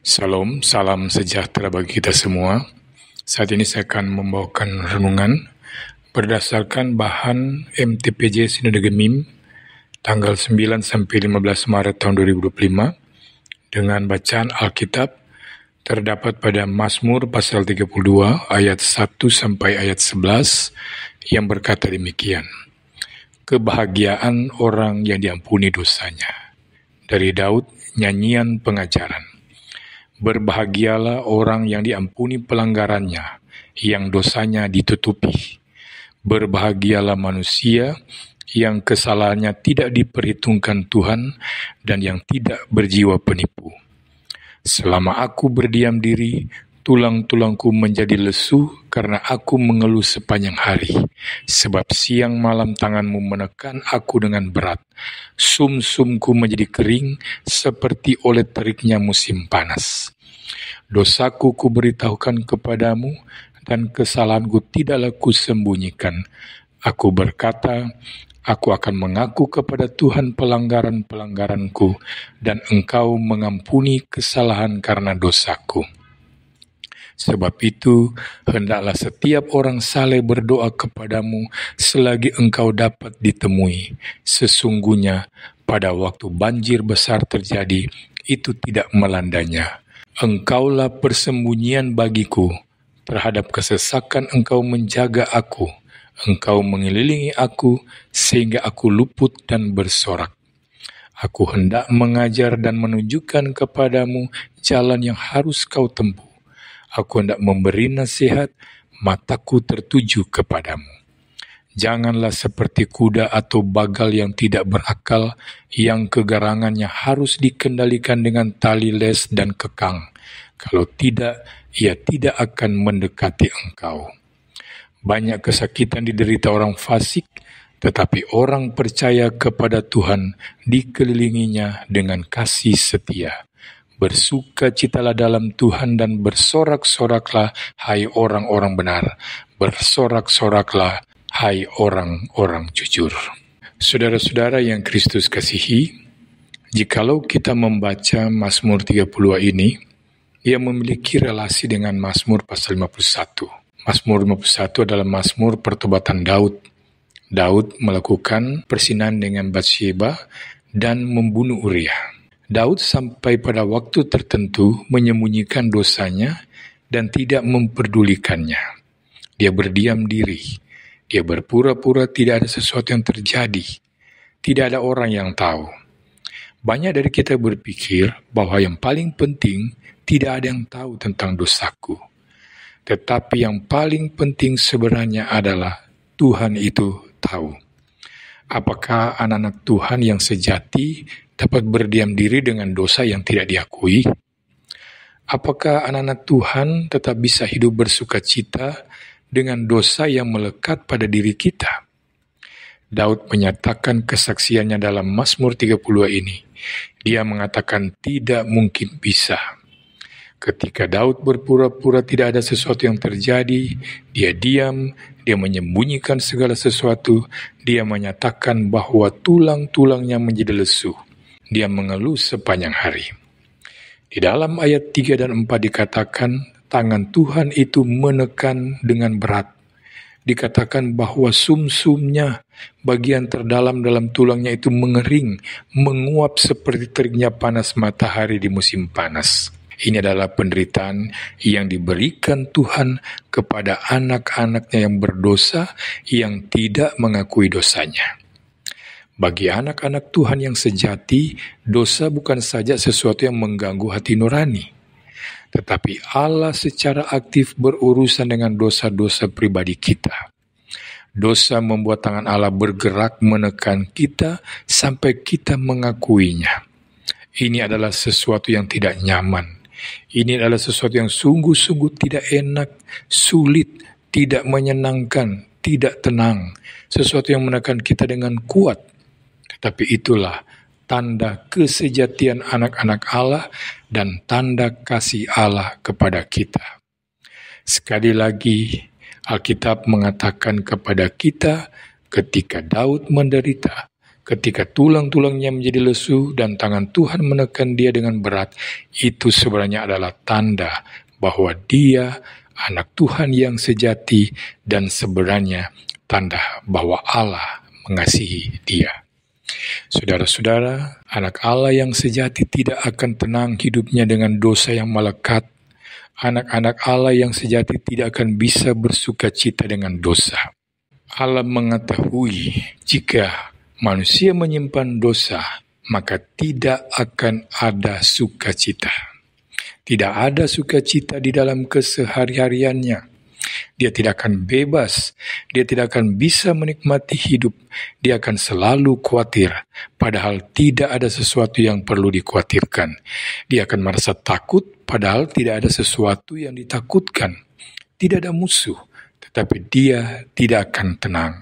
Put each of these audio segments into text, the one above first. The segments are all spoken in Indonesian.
Salam, salam sejahtera bagi kita semua. Saat ini saya akan membawakan renungan berdasarkan bahan MTPJ Sinode Gemim tanggal 9 sampai 15 Maret tahun 2025 dengan bacaan Alkitab terdapat pada Mazmur pasal 32 ayat 1 sampai ayat 11 yang berkata demikian. Kebahagiaan orang yang diampuni dosanya. Dari Daud, nyanyian pengajaran. Berbahagialah orang yang diampuni pelanggarannya, yang dosanya ditutupi. Berbahagialah manusia yang kesalahannya tidak diperhitungkan Tuhan dan yang tidak berjiwa penipu. Selama aku berdiam diri, tulang-tulangku menjadi lesu karena aku mengeluh sepanjang hari. Sebab siang malam tanganmu menekan aku dengan berat. Sum-sumku menjadi kering seperti oleh teriknya musim panas. Dosaku kuberitahukan kepadamu dan kesalahanku tidaklah kusembunyikan. Aku berkata, aku akan mengaku kepada Tuhan pelanggaran-pelanggaranku dan Engkau mengampuni kesalahan karena dosaku. Sebab itu, hendaklah setiap orang saleh berdoa kepadamu selagi engkau dapat ditemui. Sesungguhnya, pada waktu banjir besar terjadi, itu tidak melandanya. Engkaulah persembunyian bagiku. Terhadap kesesakan engkau menjaga aku. Engkau mengelilingi aku, sehingga aku luput dan bersorak. Aku hendak mengajar dan menunjukkan kepadamu jalan yang harus kau tempuh. Aku hendak memberi nasihat, mataku tertuju kepadamu. Janganlah seperti kuda atau bagal yang tidak berakal, yang kegarangannya harus dikendalikan dengan tali les dan kekang. Kalau tidak, ia tidak akan mendekati engkau. Banyak kesakitan diderita orang fasik, tetapi orang percaya kepada Tuhan dikelilinginya dengan kasih setia. Bersukacitalah dalam Tuhan dan bersorak-soraklah, hai orang-orang benar. Bersorak-soraklah, hai orang-orang jujur. Saudara-saudara yang Kristus kasihi, jikalau kita membaca Mazmur 32 ini, ia memiliki relasi dengan Mazmur pasal 51. Mazmur 51 adalah Mazmur pertobatan Daud. Daud melakukan persinahan dengan Batsyeba dan membunuh Uria. Daud sampai pada waktu tertentu menyembunyikan dosanya dan tidak memperdulikannya. Dia berdiam diri. Dia berpura-pura tidak ada sesuatu yang terjadi. Tidak ada orang yang tahu. Banyak dari kita berpikir bahwa yang paling penting tidak ada yang tahu tentang dosaku. Tetapi yang paling penting sebenarnya adalah Tuhan itu tahu. Apakah anak-anak Tuhan yang sejati dapat berdiam diri dengan dosa yang tidak diakui? Apakah anak-anak Tuhan tetap bisa hidup bersukacita dengan dosa yang melekat pada diri kita? Daud menyatakan kesaksiannya dalam Mazmur 32 ini. Dia mengatakan tidak mungkin bisa. Ketika Daud berpura-pura tidak ada sesuatu yang terjadi, dia diam, dia menyembunyikan segala sesuatu, dia menyatakan bahwa tulang-tulangnya menjadi lesu. Dia mengeluh sepanjang hari. Di dalam ayat 3 dan 4 dikatakan, tangan Tuhan itu menekan dengan berat. Dikatakan bahwa sum-sumnya, bagian terdalam dalam tulangnya itu mengering, menguap seperti teriknya panas matahari di musim panas. Ini adalah penderitaan yang diberikan Tuhan kepada anak-anaknya yang berdosa, yang tidak mengakui dosanya. Bagi anak-anak Tuhan yang sejati, dosa bukan saja sesuatu yang mengganggu hati nurani, tetapi Allah secara aktif berurusan dengan dosa-dosa pribadi kita. Dosa membuat tangan Allah bergerak menekan kita sampai kita mengakuinya. Ini adalah sesuatu yang tidak nyaman. Ini adalah sesuatu yang sungguh-sungguh tidak enak, sulit, tidak menyenangkan, tidak tenang. Sesuatu yang menekan kita dengan kuat. Tetapi itulah tanda kesejatian anak-anak Allah dan tanda kasih Allah kepada kita. Sekali lagi, Alkitab mengatakan kepada kita ketika Daud menderita, ketika tulang-tulangnya menjadi lesu dan tangan Tuhan menekan dia dengan berat, itu sebenarnya adalah tanda bahwa dia anak Tuhan yang sejati dan sebenarnya tanda bahwa Allah mengasihi dia. Saudara-saudara, anak Allah yang sejati tidak akan tenang hidupnya dengan dosa yang melekat. Anak-anak Allah yang sejati tidak akan bisa bersukacita dengan dosa. Allah mengetahui jika manusia menyimpan dosa, maka tidak akan ada sukacita. Tidak ada sukacita di dalam kesehari-hariannya. Dia tidak akan bebas, dia tidak akan bisa menikmati hidup, dia akan selalu khawatir, padahal tidak ada sesuatu yang perlu dikhawatirkan. Dia akan merasa takut, padahal tidak ada sesuatu yang ditakutkan. Tidak ada musuh, tetapi dia tidak akan tenang.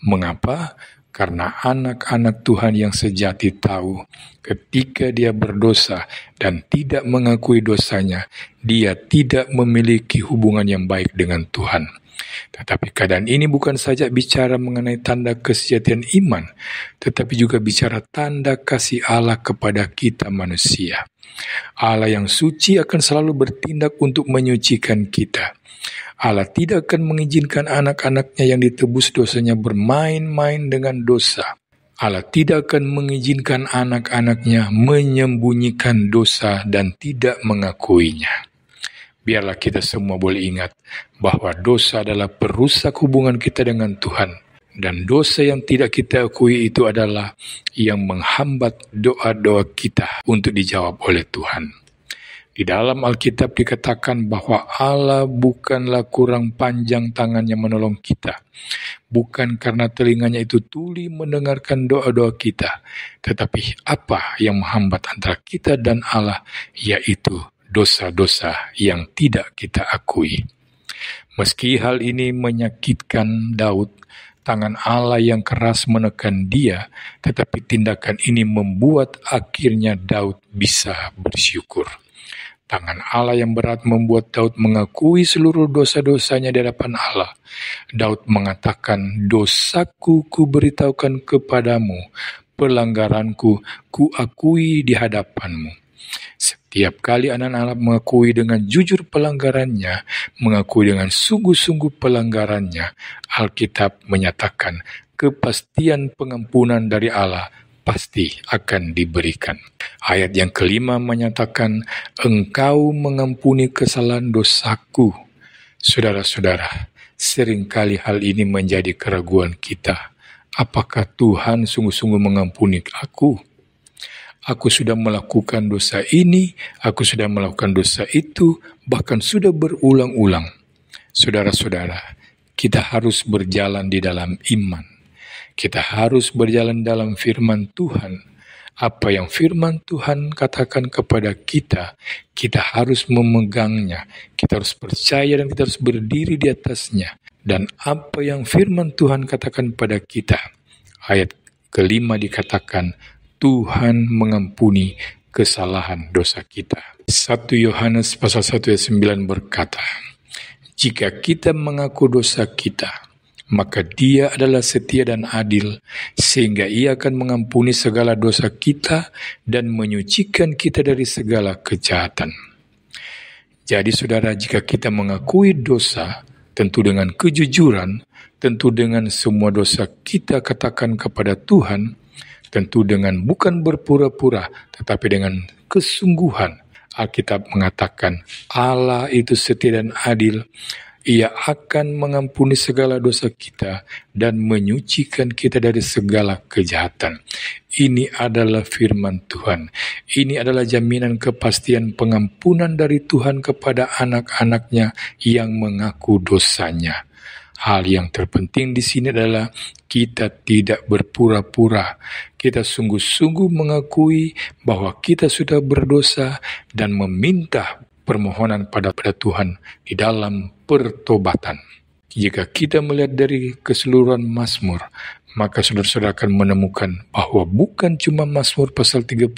Mengapa? Karena anak-anak Tuhan yang sejati tahu ketika dia berdosa dan tidak mengakui dosanya, dia tidak memiliki hubungan yang baik dengan Tuhan. Tetapi keadaan ini bukan saja bicara mengenai tanda kesejatian iman, tetapi juga bicara tanda kasih Allah kepada kita manusia. Allah yang suci akan selalu bertindak untuk menyucikan kita. Allah tidak akan mengizinkan anak-anaknya yang ditebus dosanya bermain-main dengan dosa. Allah tidak akan mengizinkan anak-anaknya menyembunyikan dosa dan tidak mengakuinya. Biarlah kita semua boleh ingat bahwa dosa adalah perusak hubungan kita dengan Tuhan. Dan dosa yang tidak kita akui itu adalah yang menghambat doa-doa kita untuk dijawab oleh Tuhan. Di dalam Alkitab dikatakan bahwa Allah bukanlah kurang panjang tangannya menolong kita. Bukan karena telinganya itu tuli mendengarkan doa-doa kita. Tetapi apa yang menghambat antara kita dan Allah, yaitu dosa-dosa yang tidak kita akui. Meski hal ini menyakitkan Daud, tangan Allah yang keras menekan dia, tetapi tindakan ini membuat akhirnya Daud bisa bersyukur. Tangan Allah yang berat membuat Daud mengakui seluruh dosa-dosanya di hadapan Allah. Daud mengatakan, dosaku ku beritahukan kepadamu, pelanggaranku ku akui di hadapanmu. Setiap kali anak Allah mengakui dengan jujur pelanggarannya, mengakui dengan sungguh-sungguh pelanggarannya, Alkitab menyatakan kepastian pengampunan dari Allah pasti akan diberikan. Ayat yang kelima menyatakan, Engkau mengampuni kesalahan dosaku. Saudara-saudara, seringkali hal ini menjadi keraguan kita. Apakah Tuhan sungguh-sungguh mengampuni aku? Aku sudah melakukan dosa ini, aku sudah melakukan dosa itu, bahkan sudah berulang-ulang. Saudara-saudara, kita harus berjalan di dalam iman. Kita harus berjalan dalam firman Tuhan. Apa yang firman Tuhan katakan kepada kita, kita harus memegangnya. Kita harus percaya dan kita harus berdiri di atasnya. Dan apa yang firman Tuhan katakan pada kita, ayat kelima dikatakan, Tuhan mengampuni kesalahan dosa kita. 1 Yohanes pasal 1 ayat 9 berkata, jika kita mengaku dosa kita, maka Dia adalah setia dan adil, sehingga Ia akan mengampuni segala dosa kita dan menyucikan kita dari segala kejahatan. Jadi saudara, jika kita mengakui dosa, tentu dengan kejujuran, tentu dengan semua dosa kita katakan kepada Tuhan, tentu dengan bukan berpura-pura, tetapi dengan kesungguhan. Alkitab mengatakan Allah itu setia dan adil. Ia akan mengampuni segala dosa kita dan menyucikan kita dari segala kejahatan. Ini adalah firman Tuhan. Ini adalah jaminan kepastian pengampunan dari Tuhan kepada anak-anaknya yang mengaku dosanya. Hal yang terpenting di sini adalah kita tidak berpura-pura. Kita sungguh-sungguh mengakui bahwa kita sudah berdosa dan meminta permohonan pada Tuhan di dalam pertobatan. Jika kita melihat dari keseluruhan Mazmur, maka saudara-saudara akan menemukan bahwa bukan cuma Mazmur pasal 32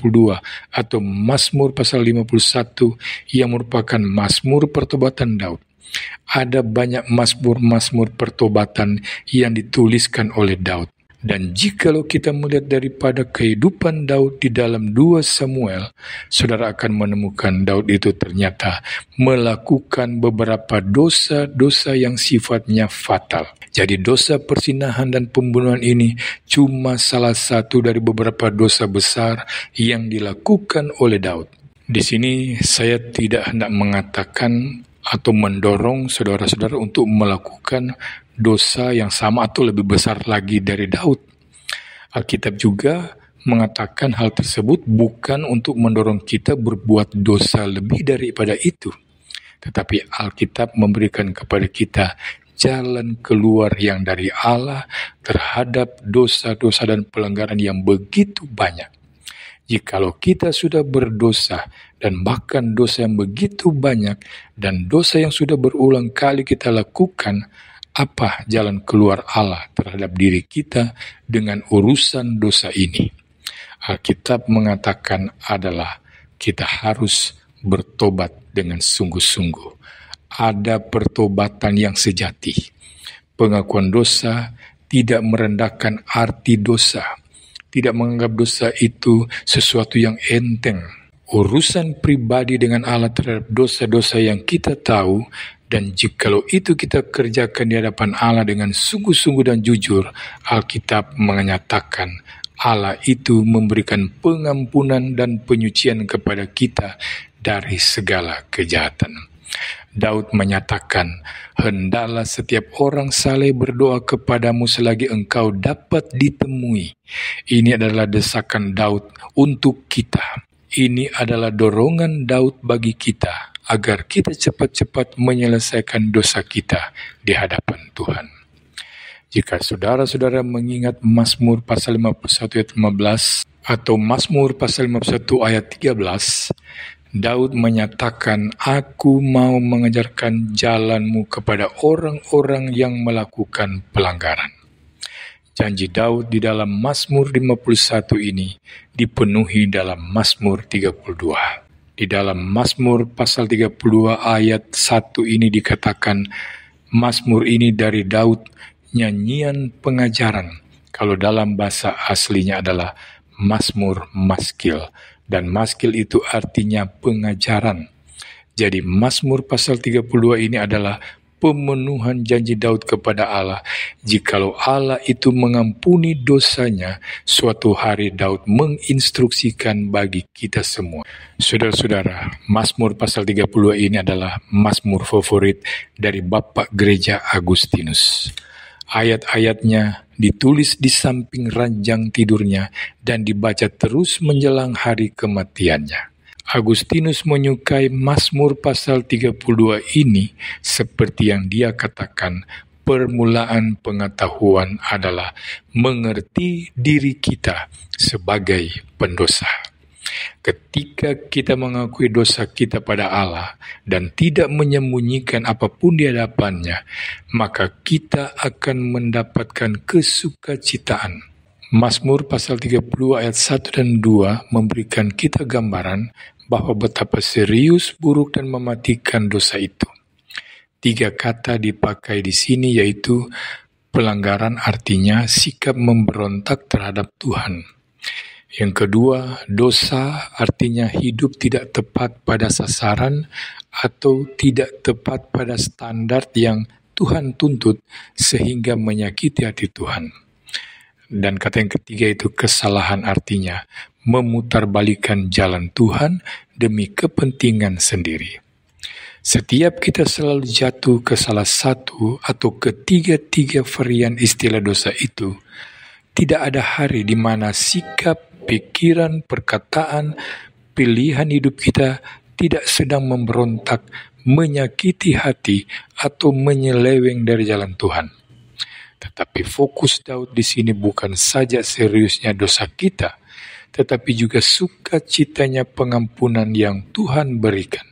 atau Mazmur pasal 51 yang merupakan Mazmur pertobatan Daud. Ada banyak Mazmur-Mazmur pertobatan yang dituliskan oleh Daud. Dan jikalau kita melihat daripada kehidupan Daud di dalam 2 Samuel, saudara akan menemukan Daud itu ternyata melakukan beberapa dosa-dosa yang sifatnya fatal. Jadi dosa perzinahan dan pembunuhan ini cuma salah satu dari beberapa dosa besar yang dilakukan oleh Daud. Di sini saya tidak hendak mengatakan atau mendorong saudara-saudara untuk melakukan dosa yang sama atau lebih besar lagi dari Daud. Alkitab juga mengatakan hal tersebut bukan untuk mendorong kita berbuat dosa lebih daripada itu. Tetapi Alkitab memberikan kepada kita jalan keluar yang dari Allah terhadap dosa-dosa dan pelanggaran yang begitu banyak. Jikalau kita sudah berdosa dan bahkan dosa yang begitu banyak dan dosa yang sudah berulang kali kita lakukan, apa jalan keluar Allah terhadap diri kita dengan urusan dosa ini? Alkitab mengatakan adalah kita harus bertobat dengan sungguh-sungguh. Ada pertobatan yang sejati. Pengakuan dosa tidak merendahkan arti dosa. Tidak menganggap dosa itu sesuatu yang enteng. Urusan pribadi dengan Allah terhadap dosa-dosa yang kita tahu, dan jikalau itu kita kerjakan di hadapan Allah dengan sungguh-sungguh dan jujur, Alkitab menyatakan Allah itu memberikan pengampunan dan penyucian kepada kita dari segala kejahatan. Daud menyatakan, hendaklah setiap orang saleh berdoa kepadamu selagi engkau dapat ditemui. Ini adalah desakan Daud untuk kita. Ini adalah dorongan Daud bagi kita, agar kita cepat-cepat menyelesaikan dosa kita di hadapan Tuhan. Jika saudara-saudara mengingat Mazmur pasal 51 ayat 15 atau Mazmur pasal 51 ayat 13, Daud menyatakan, aku mau mengajarkan jalanmu kepada orang-orang yang melakukan pelanggaran. Janji Daud di dalam Mazmur 51 ini dipenuhi dalam Mazmur 32. Di dalam Mazmur pasal 32 ayat 1 ini dikatakan, Mazmur ini dari Daud, nyanyian pengajaran. Kalau dalam bahasa aslinya adalah Mazmur Maskil. Dan Maskil itu artinya pengajaran. Jadi Mazmur pasal 32 ini adalah pemenuhan janji Daud kepada Allah. Jikalau Allah itu mengampuni dosanya, suatu hari Daud menginstruksikan bagi kita semua. Saudara-saudara, Mazmur pasal 32 ini adalah Mazmur favorit dari Bapak Gereja Agustinus. Ayat-ayatnya ditulis di samping ranjang tidurnya dan dibaca terus menjelang hari kematiannya. Agustinus menyukai Mazmur pasal 32 ini seperti yang dia katakan, permulaan pengetahuan adalah mengerti diri kita sebagai pendosa. Ketika kita mengakui dosa kita pada Allah dan tidak menyembunyikan apapun di hadapannya, maka kita akan mendapatkan kesukacitaan. Mazmur pasal 32 ayat 1 dan 2 memberikan kita gambaran bahwa betapa serius, buruk, dan mematikan dosa itu. 3 kata dipakai di sini, yaitu pelanggaran artinya sikap memberontak terhadap Tuhan. Yang kedua, dosa artinya hidup tidak tepat pada sasaran atau tidak tepat pada standar yang Tuhan tuntut sehingga menyakiti hati Tuhan. Dan kata yang ketiga itu kesalahan artinya memutarbalikkan jalan Tuhan demi kepentingan sendiri. Setiap kita selalu jatuh ke salah satu atau ketiga-tiga varian istilah dosa itu, tidak ada hari di mana sikap, pikiran, perkataan, pilihan hidup kita tidak sedang memberontak, menyakiti hati, atau menyeleweng dari jalan Tuhan. Tetapi fokus Daud di sini bukan saja seriusnya dosa kita, tetapi juga sukacitanya pengampunan yang Tuhan berikan.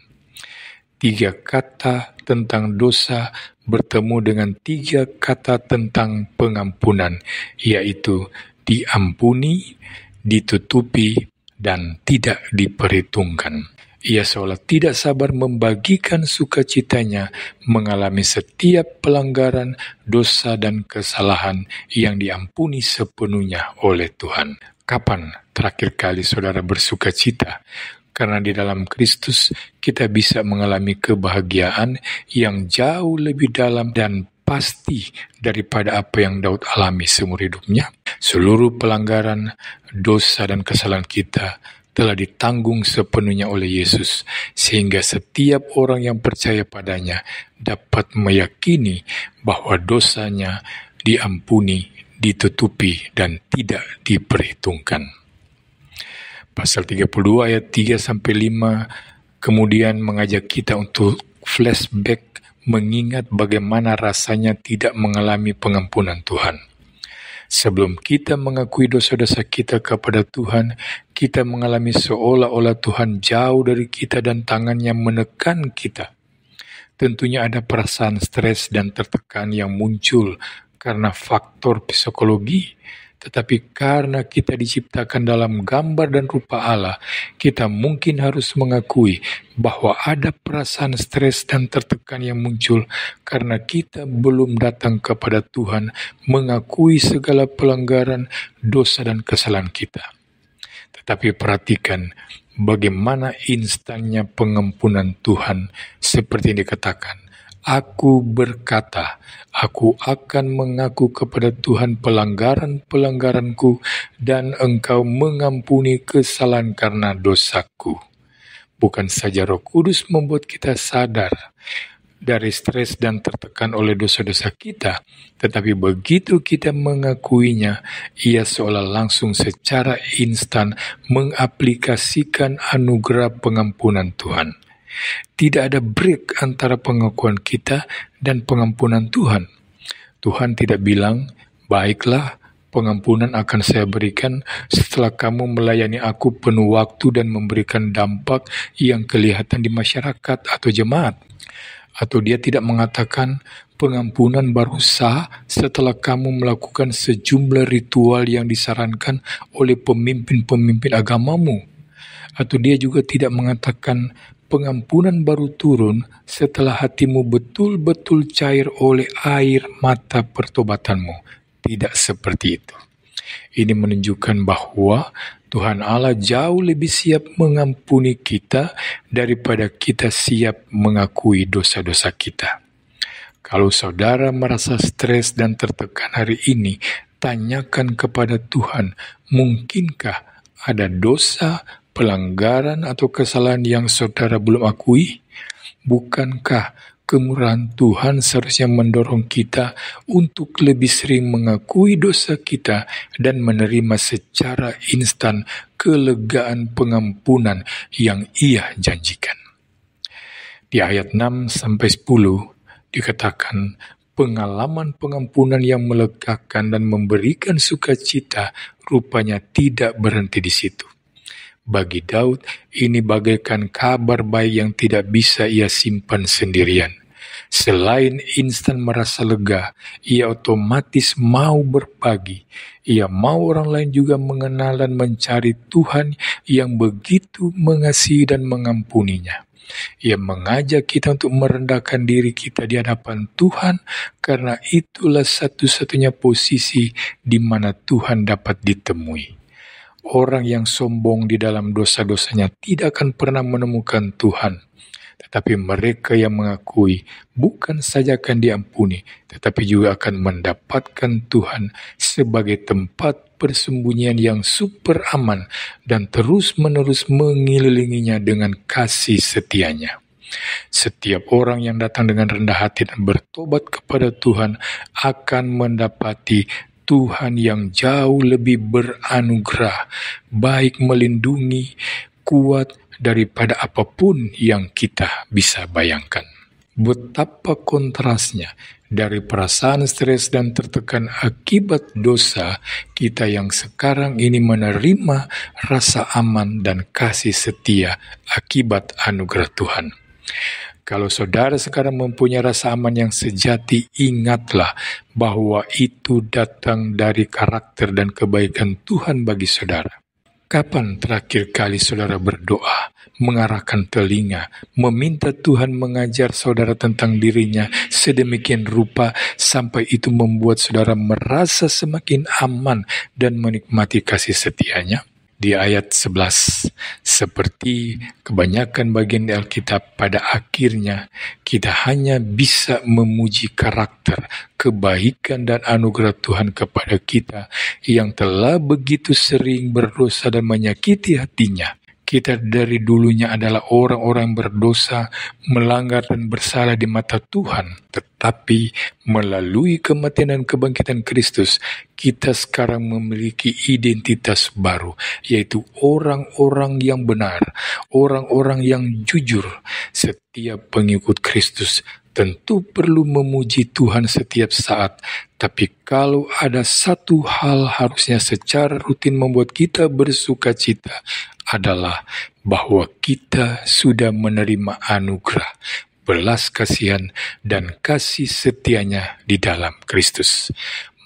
3 kata tentang dosa bertemu dengan 3 kata tentang pengampunan, yaitu diampuni, ditutupi, dan tidak diperhitungkan. Ia seolah tidak sabar membagikan sukacitanya mengalami setiap pelanggaran, dosa, dan kesalahan yang diampuni sepenuhnya oleh Tuhan. Kapan terakhir kali saudara bersukacita? Karena di dalam Kristus kita bisa mengalami kebahagiaan yang jauh lebih dalam dan pasti daripada apa yang Daud alami seumur hidupnya. Seluruh pelanggaran, dosa, dan kesalahan kita telah ditanggung sepenuhnya oleh Yesus, sehingga setiap orang yang percaya padanya dapat meyakini bahwa dosanya diampuni, ditutupi, dan tidak diperhitungkan. Pasal 32 ayat 3-5 kemudian mengajak kita untuk flashback, mengingat bagaimana rasanya tidak mengalami pengampunan Tuhan. Sebelum kita mengakui dosa-dosa kita kepada Tuhan, kita mengalami seolah-olah Tuhan jauh dari kita dan tangannya menekan kita. Tentunya ada perasaan stres dan tertekan yang muncul karena faktor psikologi. Tetapi karena kita diciptakan dalam gambar dan rupa Allah, kita mungkin harus mengakui bahwa ada perasaan stres dan tertekan yang muncul karena kita belum datang kepada Tuhan mengakui segala pelanggaran, dosa, dan kesalahan kita. Tetapi perhatikan bagaimana instannya pengampunan Tuhan, seperti yang dikatakan, Aku berkata, aku akan mengaku kepada Tuhan pelanggaran-pelanggaranku dan Engkau mengampuni kesalahan karena dosaku. Bukan saja Roh Kudus membuat kita sadar dari stres dan tertekan oleh dosa-dosa kita, tetapi begitu kita mengakuinya, ia seolah langsung secara instan mengaplikasikan anugerah pengampunan Tuhan. Tidak ada break antara pengakuan kita dan pengampunan Tuhan. Tuhan tidak bilang, baiklah, pengampunan akan saya berikan setelah kamu melayani aku penuh waktu dan memberikan dampak yang kelihatan di masyarakat atau jemaat. Atau dia tidak mengatakan, pengampunan baru sah setelah kamu melakukan sejumlah ritual yang disarankan oleh pemimpin-pemimpin agamamu. Atau dia juga tidak mengatakan, pengampunan baru turun setelah hatimu betul-betul cair oleh air mata pertobatanmu. Tidak seperti itu. Ini menunjukkan bahwa Tuhan Allah jauh lebih siap mengampuni kita daripada kita siap mengakui dosa-dosa kita. Kalau saudara merasa stres dan tertekan hari ini, tanyakan kepada Tuhan, mungkinkah ada dosa, pelanggaran atau kesalahan yang saudara belum akui? Bukankah kemurahan Tuhan seharusnya mendorong kita untuk lebih sering mengakui dosa kita dan menerima secara instan kelegaan pengampunan yang Ia janjikan? Di ayat 6-10 dikatakan, pengalaman pengampunan yang melegakan dan memberikan sukacita rupanya tidak berhenti di situ. Bagi Daud, ini bagaikan kabar baik yang tidak bisa ia simpan sendirian. Selain instan merasa lega, ia otomatis mau berbagi. Ia mau orang lain juga mengenal dan mencari Tuhan yang begitu mengasihi dan mengampuninya. Ia mengajak kita untuk merendahkan diri kita di hadapan Tuhan, karena itulah satu-satunya posisi di mana Tuhan dapat ditemui. Orang yang sombong di dalam dosa-dosanya tidak akan pernah menemukan Tuhan. Tetapi mereka yang mengakui bukan saja akan diampuni, tetapi juga akan mendapatkan Tuhan sebagai tempat persembunyian yang super aman dan terus-menerus mengelilinginya dengan kasih setianya. Setiap orang yang datang dengan rendah hati dan bertobat kepada Tuhan akan mendapati Tuhan yang jauh lebih beranugerah, baik melindungi, kuat daripada apapun yang kita bisa bayangkan. Betapa kontrasnya dari perasaan stres dan tertekan akibat dosa, kita yang sekarang ini menerima rasa aman dan kasih setia akibat anugerah Tuhan. Kalau saudara sekarang mempunyai rasa aman yang sejati, ingatlah bahwa itu datang dari karakter dan kebaikan Tuhan bagi saudara. Kapan terakhir kali saudara berdoa, mengarahkan telinga, meminta Tuhan mengajar saudara tentang dirinya sedemikian rupa sampai itu membuat saudara merasa semakin aman dan menikmati kasih setianya? Di ayat 11, seperti kebanyakan bagian di Alkitab, pada akhirnya kita hanya bisa memuji karakter, kebaikan dan anugerah Tuhan kepada kita yang telah begitu sering berdosa dan menyakiti hatinya. Kita dari dulunya adalah orang-orang berdosa, melanggar dan bersalah di mata Tuhan. Tetapi melalui kematian dan kebangkitan Kristus, kita sekarang memiliki identitas baru, yaitu orang-orang yang benar, orang-orang yang jujur. Setiap pengikut Kristus tentu perlu memuji Tuhan setiap saat, tapi kalau ada satu hal harusnya secara rutin membuat kita bersuka cita, adalah bahwa kita sudah menerima anugerah, belas kasihan, dan kasih setianya di dalam Kristus.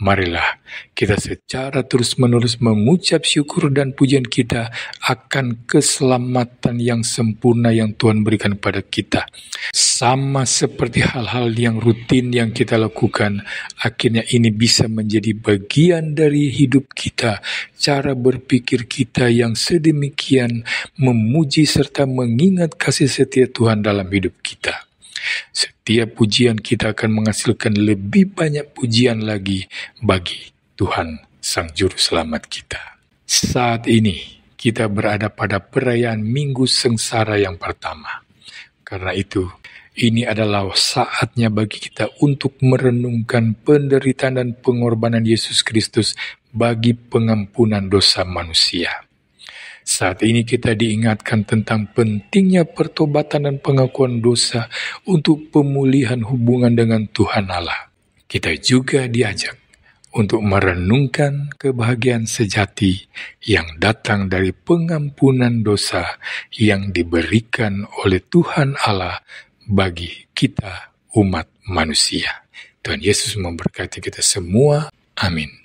Marilah kita secara terus-menerus mengucap syukur dan pujian kita akan keselamatan yang sempurna yang Tuhan berikan pada kita. Sama seperti hal-hal yang rutin yang kita lakukan, akhirnya ini bisa menjadi bagian dari hidup kita. Cara berpikir kita yang sedemikian memuji serta mengingat kasih setia Tuhan dalam hidup kita. Setiap pujian kita akan menghasilkan lebih banyak pujian lagi bagi Tuhan Sang Juru Selamat kita. Saat ini kita berada pada perayaan Minggu Sengsara yang pertama. Karena itu, ini adalah saatnya bagi kita untuk merenungkan penderitaan dan pengorbanan Yesus Kristus bagi pengampunan dosa manusia. Saat ini kita diingatkan tentang pentingnya pertobatan dan pengakuan dosa untuk pemulihan hubungan dengan Tuhan Allah. Kita juga diajak untuk merenungkan kebahagiaan sejati yang datang dari pengampunan dosa yang diberikan oleh Tuhan Allah bagi kita umat manusia. Tuhan Yesus memberkati kita semua. Amin.